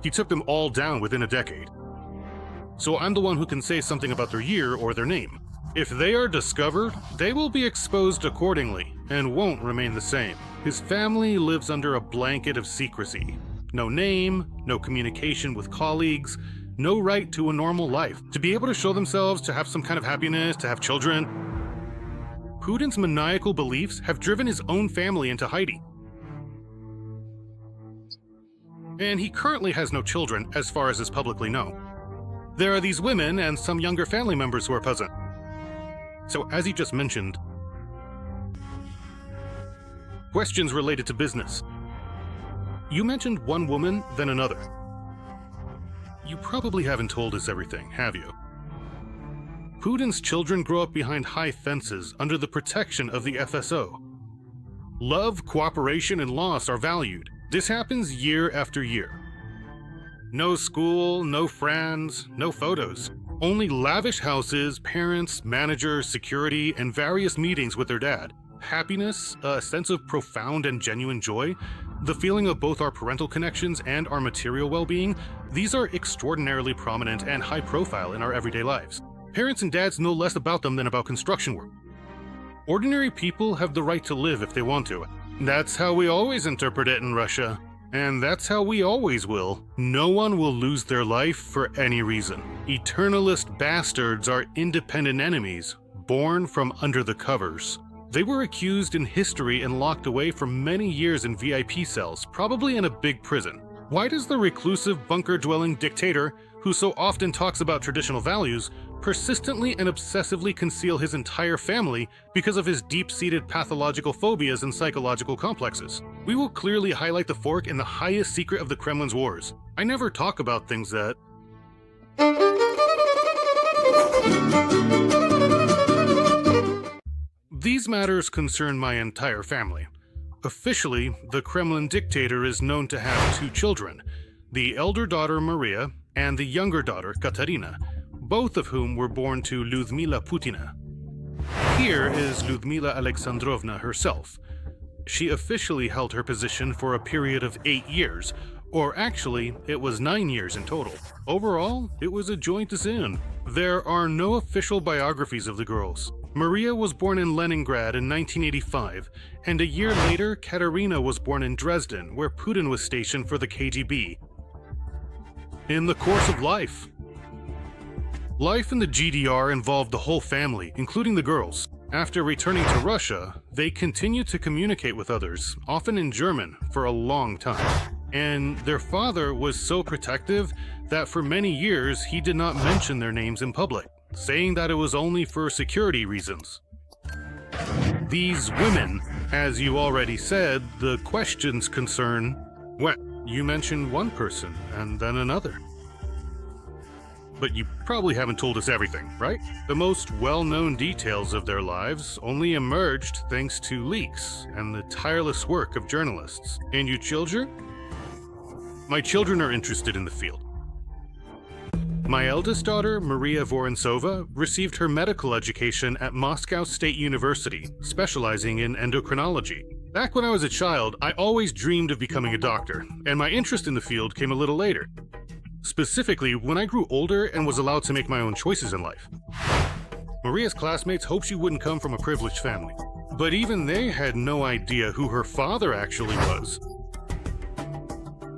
He took them all down within a decade. So I'm the one who can say something about their year or their name. If they are discovered, they will be exposed accordingly and won't remain the same. His family lives under a blanket of secrecy. No name, no communication with colleagues, no right to a normal life, to be able to show themselves, to have some kind of happiness, to have children. Putin's maniacal beliefs have driven his own family into hiding. And he currently has no children, as far as is publicly known. There are these women and some younger family members who are present. So, as he just mentioned, questions related to business. You mentioned one woman, then another. You probably haven't told us everything, have you? Putin's children grow up behind high fences under the protection of the FSO. Love, cooperation, and loss are valued. This happens year after year. No school, no friends, no photos. Only lavish houses, parents, managers, security, and various meetings with their dad. Happiness, a sense of profound and genuine joy, the feeling of both our parental connections and our material well-being, these are extraordinarily prominent and high profile in our everyday lives. Parents and dads know less about them than about construction work. Ordinary people have the right to live if they want to. That's how we always interpret it in Russia. And that's how we always will. No one will lose their life for any reason. Eternalist bastards are independent enemies, born from under the covers. They were accused in history and locked away for many years in VIP cells, probably in a big prison. Why does the reclusive, bunker-dwelling dictator, who so often talks about traditional values, persistently and obsessively conceal his entire family because of his deep-seated pathological phobias and psychological complexes? We will clearly highlight the fork in the highest secret of the Kremlin's wars. I never talk about things that... These matters concern my entire family. Officially, the Kremlin dictator is known to have 2 children, the elder daughter Maria and the younger daughter Katerina, both of whom were born to Lyudmila Putina. Here is Lyudmila Alexandrovna herself. She officially held her position for a period of 8 years, or actually, it was 9 years in total. Overall, it was a joint decision. There are no official biographies of the girls. Maria was born in Leningrad in 1985, and a year later, Katerina was born in Dresden, where Putin was stationed for the KGB. In the course of life in the GDR involved the whole family, including the girls. After returning to Russia, they continued to communicate with others, often in German, for a long time. And their father was so protective that for many years he did not mention their names in public, saying that it was only for security reasons. These women, as you already said, the questions concern, well, you mentioned one person and then another. But you probably haven't told us everything, right? The most well-known details of their lives only emerged thanks to leaks and the tireless work of journalists. And you children? My children are interested in the field. My eldest daughter, Maria Vorontsova, received her medical education at Moscow State University, specializing in endocrinology. Back when I was a child, I always dreamed of becoming a doctor, and my interest in the field came a little later. Specifically, when I grew older and was allowed to make my own choices in life. Maria's classmates hoped she wouldn't come from a privileged family, but even they had no idea who her father actually was.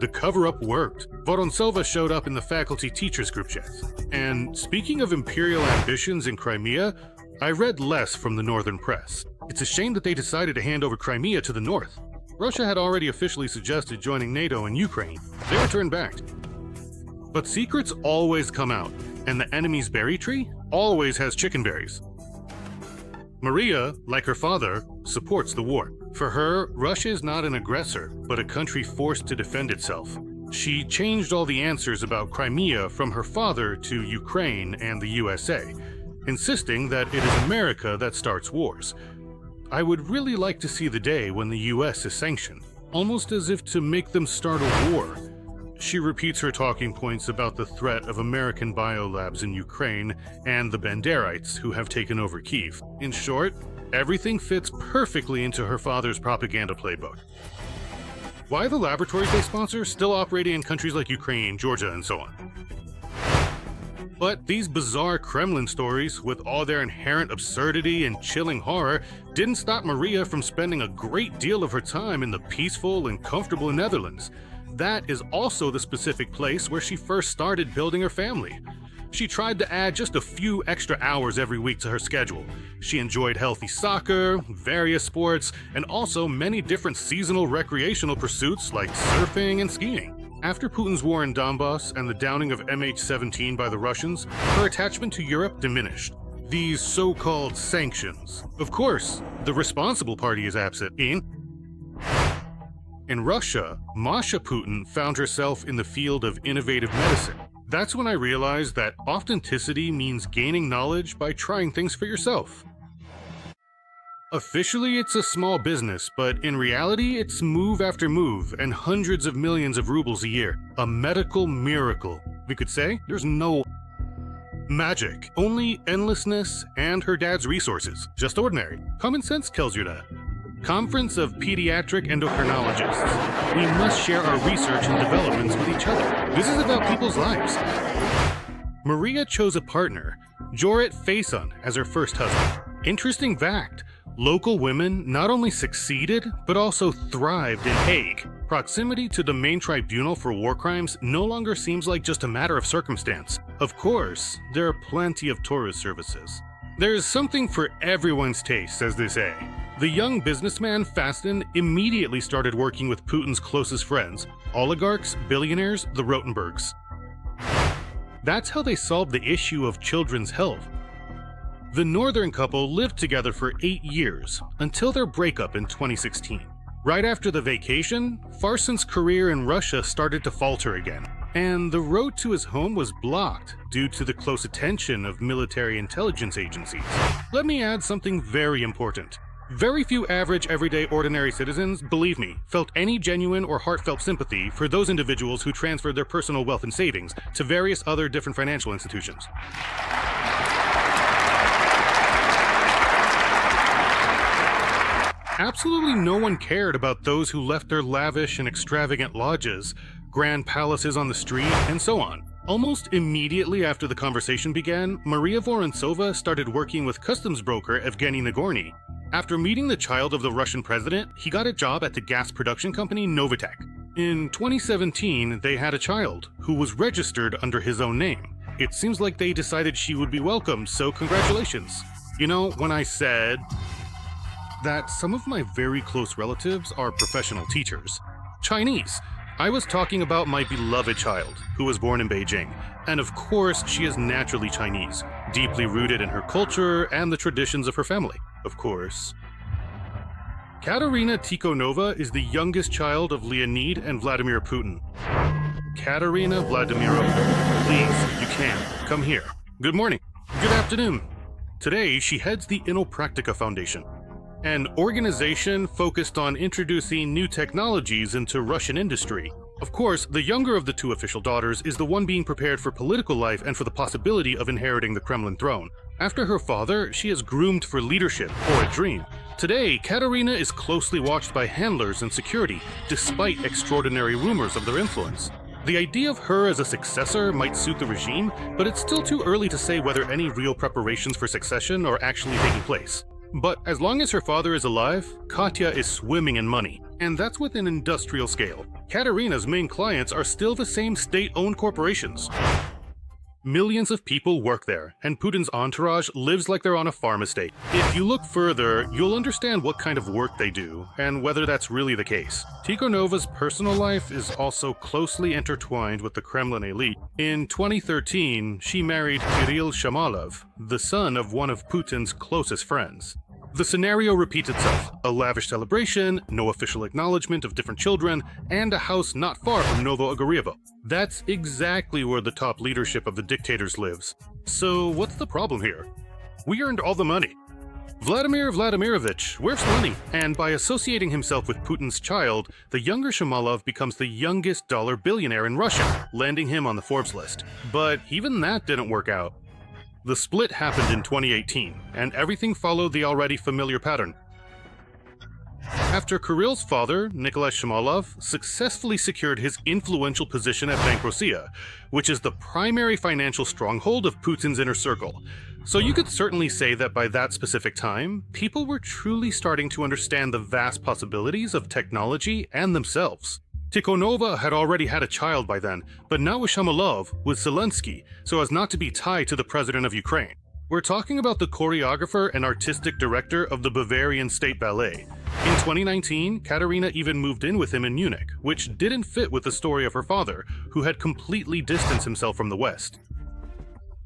The cover-up worked. Vorontsova showed up in the faculty teachers group chats. And speaking of imperial ambitions in Crimea, I read less from the northern press. It's a shame that they decided to hand over Crimea to the north. Russia had already officially suggested joining NATO and Ukraine. They were turned back. But secrets always come out, and the enemy's berry tree always has chicken berries. Maria, like her father, supports the war. For her, Russia is not an aggressor, but a country forced to defend itself. She changed all the answers about Crimea from her father to Ukraine and the USA, insisting that it is America that starts wars. I would really like to see the day when the US is sanctioned, almost as if to make them start a war. She repeats her talking points about the threat of American biolabs in Ukraine and the Banderites who have taken over Kyiv. In short, everything fits perfectly into her father's propaganda playbook. Why the laboratories they sponsor still operating in countries like Ukraine, Georgia, and so on. But these bizarre Kremlin stories, with all their inherent absurdity and chilling horror, didn't stop Maria from spending a great deal of her time in the peaceful and comfortable Netherlands. That is also the specific place where she first started building her family. She tried to add just a few extra hours every week to her schedule. She enjoyed healthy soccer, various sports, and also many different seasonal recreational pursuits like surfing and skiing. After Putin's war in Donbass and the downing of MH17 by the Russians, her attachment to Europe diminished. These so-called sanctions. Of course, the responsible party is absent. In Russia, Masha Putin found herself in the field of innovative medicine. That's when I realized that authenticity means gaining knowledge by trying things for yourself. Officially, it's a small business, but in reality, it's move after move and hundreds of millions of rubles a year. A medical miracle. We could say there's no magic, only endlessness and her dad's resources. Just ordinary. Common sense tells you that. Conference of Pediatric Endocrinologists. We must share our research and developments with each other. This is about people's lives. Maria chose a partner, Jorit Faison, as her first husband. Interesting fact, local women not only succeeded, but also thrived in Hague. Proximity to the main tribunal for war crimes no longer seems like just a matter of circumstance. Of course, there are plenty of tourist services. There's something for everyone's taste, as they say. The young businessman Fasten immediately started working with Putin's closest friends, oligarchs, billionaires, the Rotenbergs. That's how they solved the issue of children's health. The northern couple lived together for 8 years, until their breakup in 2016. Right after the vacation, Farson's career in Russia started to falter again, and the road to his home was blocked due to the close attention of military intelligence agencies. Let me add something very important. Very few average, everyday, ordinary citizens, believe me, felt any genuine or heartfelt sympathy for those individuals who transferred their personal wealth and savings to various other different financial institutions. Absolutely no one cared about those who left their lavish and extravagant lodges, grand palaces on the street, and so on. Almost immediately after the conversation began, Maria Vorontsova started working with customs broker Evgeny Nagorny. After meeting the child of the Russian president, he got a job at the gas production company Novitek. In 2017, they had a child, who was registered under his own name. It seems like they decided she would be welcomed, so congratulations. You know, when I said that some of my very close relatives are professional teachers, Chinese, I was talking about my beloved child, who was born in Beijing. And of course, she is naturally Chinese, deeply rooted in her culture and the traditions of her family. Of course. Katerina Tikhonova is the youngest child of Leonid and Vladimir Putin. Katerina Vladimirova, please, you can, come here. Good morning. Good afternoon. Today, she heads the Innopractica Foundation, an organization focused on introducing new technologies into Russian industry. Of course, the younger of the two official daughters is the one being prepared for political life and for the possibility of inheriting the Kremlin throne. After her father, she is groomed for leadership, or a dream. Today, Katerina is closely watched by handlers and security, despite extraordinary rumors of their influence. The idea of her as a successor might suit the regime, but it's still too early to say whether any real preparations for succession are actually taking place. But as long as her father is alive, Katya is swimming in money, and that's with an industrial scale. Katerina's main clients are still the same state-owned corporations. Millions of people work there, and Putin's entourage lives like they're on a farm estate. If you look further, you'll understand what kind of work they do, and whether that's really the case. Tikhonova's personal life is also closely intertwined with the Kremlin elite. In 2013, she married Kirill Shamalov, the son of one of Putin's closest friends. The scenario repeats itself: a lavish celebration, no official acknowledgement of different children, and a house not far from Novo-Ogoryevo. That's exactly where the top leadership of the dictators lives. So what's the problem here? We earned all the money. Vladimir Vladimirovich, where's the money? And by associating himself with Putin's child, the younger Shamalov becomes the youngest dollar billionaire in Russia, landing him on the Forbes list. But even that didn't work out. The split happened in 2018, and everything followed the already familiar pattern. After Kirill's father, Nikolai Shamalov, successfully secured his influential position at Bank Rossiya, which is the primary financial stronghold of Putin's inner circle. So you could certainly say that by that specific time, people were truly starting to understand the vast possibilities of technology and themselves. Tikhonova had already had a child by then, but now with Shamalov, with Zelensky, so as not to be tied to the president of Ukraine. We're talking about the choreographer and artistic director of the Bavarian State Ballet. In 2019, Katerina even moved in with him in Munich, which didn't fit with the story of her father, who had completely distanced himself from the West.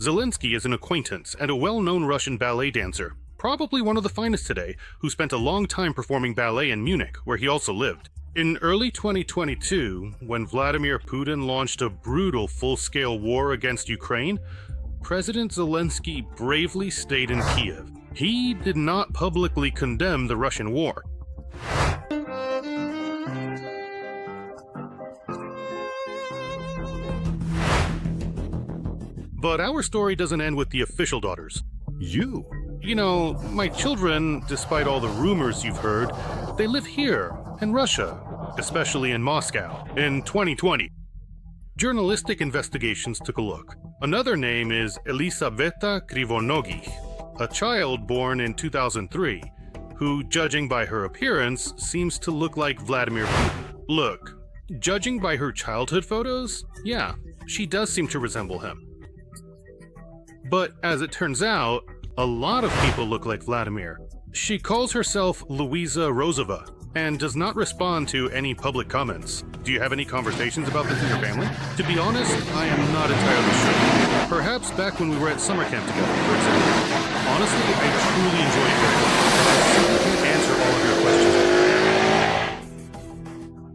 Zelensky is an acquaintance and a well-known Russian ballet dancer, probably one of the finest today, who spent a long time performing ballet in Munich, where he also lived. In early 2022, when Vladimir Putin launched a brutal full-scale war against Ukraine, President Zelensky bravely stayed in Kiev. He did not publicly condemn the Russian war. But our story doesn't end with the official daughters. You know, my children, despite all the rumors you've heard, they live here, in Russia, especially in Moscow, in 2020. Journalistic investigations took a look. Another name is Elisaveta Krivonogih, a child born in 2003, who, judging by her appearance, seems to look like Vladimir Putin. Look, judging by her childhood photos, yeah, she does seem to resemble him. But as it turns out, a lot of people look like Vladimir. She calls herself Luisa Rozova and does not respond to any public comments. Do you have any conversations about this in your family? To be honest, I am not entirely sure. Perhaps back when we were at summer camp together, for example. Honestly, I truly enjoy it very much, but I simply can't answer all of your questions.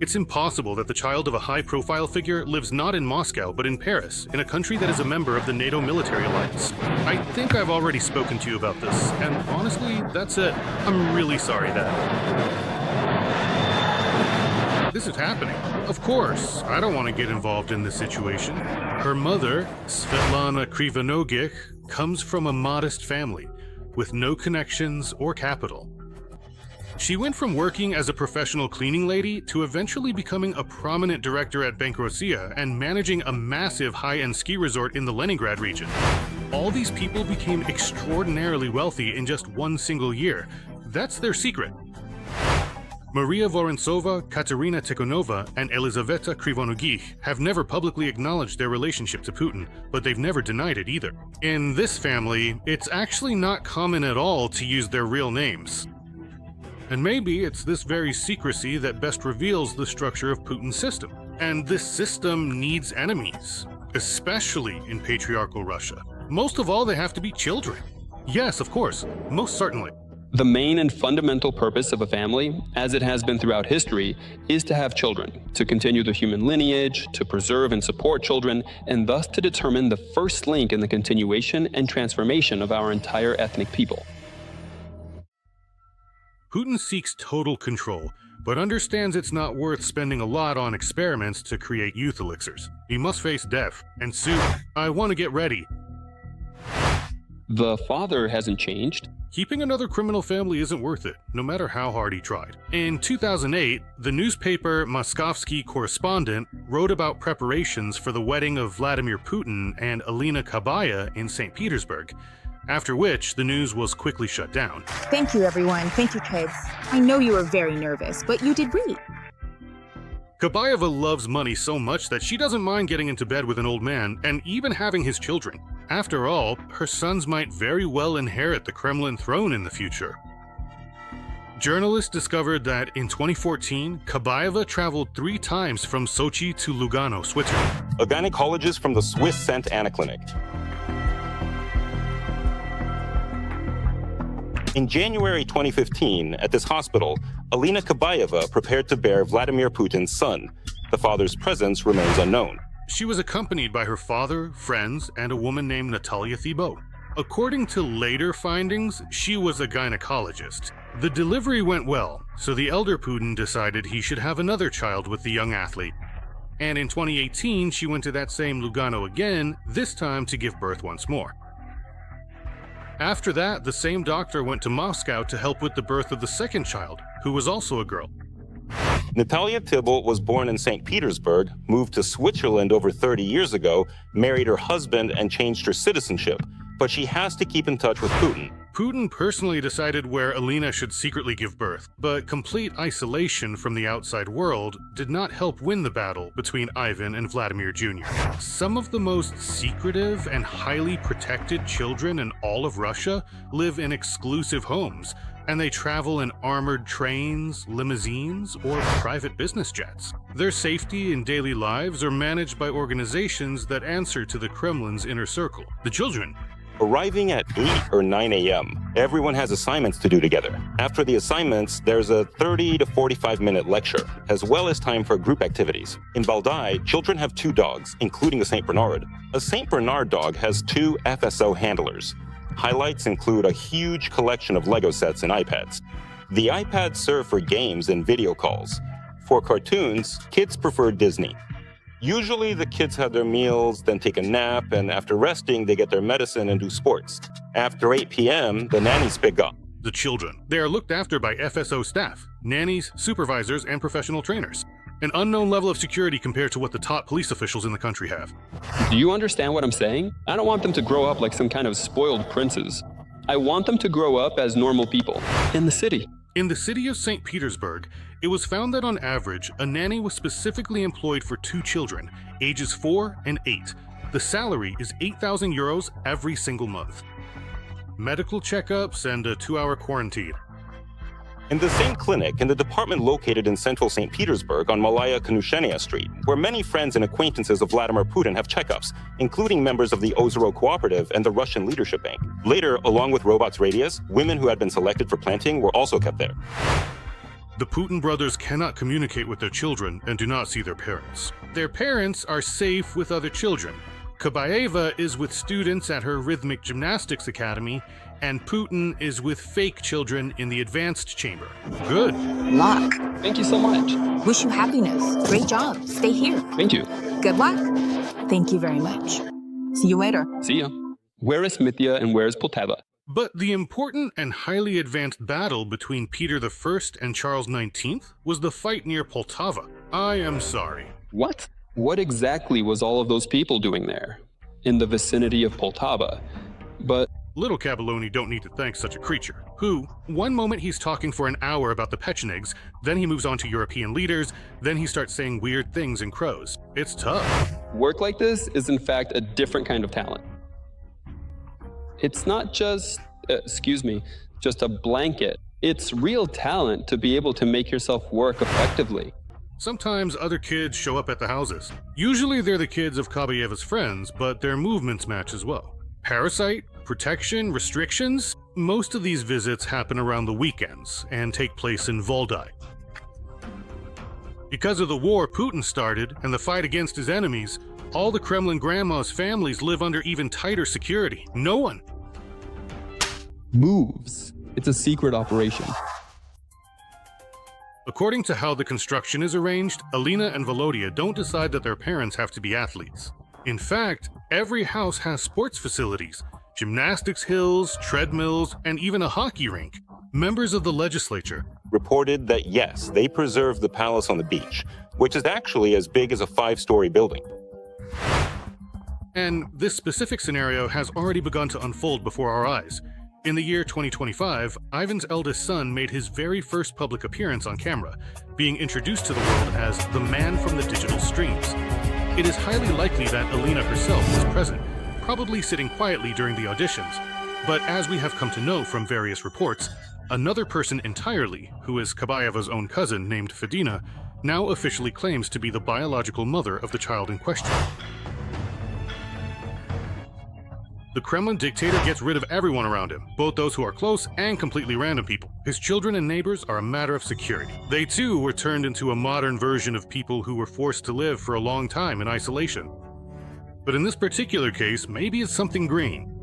It's impossible that the child of a high-profile figure lives not in Moscow, but in Paris, in a country that is a member of the NATO military alliance. I think I've already spoken to you about this, and honestly, that's it. I'm really sorry that this is happening. Of course, I don't want to get involved in this situation. Her mother, Svetlana Krivonogih, comes from a modest family, with no connections or capital. She went from working as a professional cleaning lady to eventually becoming a prominent director at Bank Rossiya and managing a massive high-end ski resort in the Leningrad region. All these people became extraordinarily wealthy in just one single year. That's their secret. Maria Vorontsova, Katerina Tikhonova, and Elisaveta Krivonogih have never publicly acknowledged their relationship to Putin, but they've never denied it either. In this family, it's actually not common at all to use their real names. And maybe it's this very secrecy that best reveals the structure of Putin's system. And this system needs enemies, especially in patriarchal Russia. Most of all, they have to be children. Yes, of course, most certainly. The main and fundamental purpose of a family, as it has been throughout history, is to have children, to continue the human lineage, to preserve and support children, and thus to determine the first link in the continuation and transformation of our entire ethnic people. Putin seeks total control, but understands it's not worth spending a lot on experiments to create youth elixirs. He must face death, and soon. I want to get ready. The father hasn't changed. Keeping another criminal family isn't worth it, no matter how hard he tried. In 2008, the newspaper Moskovsky Correspondent wrote about preparations for the wedding of Vladimir Putin and Alina Kabaya in St. Petersburg, after which the news was quickly shut down. Thank you, everyone. Thank you, kids. I know you were very nervous, but you did great. Kabayeva loves money so much that she doesn't mind getting into bed with an old man and even having his children. After all, her sons might very well inherit the Kremlin throne in the future. Journalists discovered that in 2014, Kabayeva traveled 3 times from Sochi to Lugano, Switzerland. A gynecologist from the Swiss St. Anna Clinic. In January 2015, at this hospital, Alina Kabayeva prepared to bear Vladimir Putin's son. The father's presence remains unknown. She was accompanied by her father, friends, and a woman named Natalia Thibault. According to later findings, she was a gynecologist. The delivery went well, so the elder Putin decided he should have another child with the young athlete. And in 2018, she went to that same Lugano again, this time to give birth once more. After that, the same doctor went to Moscow to help with the birth of the second child, who was also a girl. Natalia Tybalt was born in St. Petersburg, moved to Switzerland over 30 years ago, married her husband, and changed her citizenship. But she has to keep in touch with Putin. Putin personally decided where Alina should secretly give birth, but complete isolation from the outside world did not help win the battle between Ivan and Vladimir Jr. Some of the most secretive and highly protected children in all of Russia live in exclusive homes, and they travel in armored trains, limousines, or private business jets. Their safety and daily lives are managed by organizations that answer to the Kremlin's inner circle. The children. Arriving at 8 or 9 a.m., everyone has assignments to do together. After the assignments, there's a 30 to 45-minute lecture, as well as time for group activities. In Valdai, children have 2 dogs, including a St. Bernard. A St. Bernard dog has 2 FSO handlers. Highlights include a huge collection of Lego sets and iPads. The iPads serve for games and video calls. For cartoons, kids prefer Disney. Usually the kids have their meals, then take a nap, and after resting, they get their medicine and do sports. After 8 p.m., the nannies pick up. The children. They are looked after by FSO staff, nannies, supervisors, and professional trainers. An unknown level of security compared to what the top police officials in the country have. Do you understand what I'm saying? I don't want them to grow up like some kind of spoiled princes. I want them to grow up as normal people in the city. In the city of St. Petersburg, it was found that on average, a nanny was specifically employed for 2 children, ages 4 and 8. The salary is 8,000 euros every single month. Medical checkups and a 2-hour quarantine. In the same clinic, in the department located in central St. Petersburg on Malaya Konushenia Street, where many friends and acquaintances of Vladimir Putin have checkups, including members of the Ozero Cooperative and the Russian Leadership Bank. Later, along with robots Radius, women who had been selected for planting were also kept there. The Putin brothers cannot communicate with their children and do not see their parents. Their parents are safe with other children. Kabayeva is with students at her rhythmic gymnastics academy, and Putin is with fake children in the advanced chamber. Good. Luck. Thank you so much. Wish you happiness. Great job. Stay here. Thank you. Good luck. Thank you very much. See you later. See ya. Where is Mithya and where is Poltava? But the important and highly advanced battle between Peter I and Charles XIX was the fight near Poltava. I am sorry. What? What exactly was all of those people doing there? In the vicinity of Poltava? But Little Kabaloni don't need to thank such a creature, who, one moment he's talking for an hour about the Pechenegs, then he moves on to European leaders, then he starts saying weird things in crows. It's tough. work like this is in fact a different kind of talent. It's not just, just a blanket. It's real talent to be able to make yourself work effectively. Sometimes other kids show up at the houses. Usually they're the kids of Kabayeva's friends, but their movements match as well. Parasite, protection, restrictions. Most of these visits happen around the weekends and take place in Valdai. Because of the war Putin started and the fight against his enemies, all the Kremlin grandma's families live under even tighter security. No one moves. It's a secret operation. According to how the construction is arranged, Alina and Volodya don't decide that their parents have to be athletes. In fact, every house has sports facilities, gymnastics hills, treadmills, and even a hockey rink. Members of the legislature reported that yes, they preserved the palace on the beach, which is actually as big as a 5-story building. And this specific scenario has already begun to unfold before our eyes. In the year 2025, Ivan's eldest son made his very first public appearance on camera, being introduced to the world as the man from the digital streams. It is highly likely that Alina herself was present, probably sitting quietly during the auditions. But as we have come to know from various reports, another person entirely, who is Kabayeva's own cousin named Fedina, now officially claims to be the biological mother of the child in question. The Kremlin dictator gets rid of everyone around him, both those who are close and completely random people. His children and neighbors are a matter of security. They too were turned into a modern version of people who were forced to live for a long time in isolation. But in this particular case, maybe it's something green.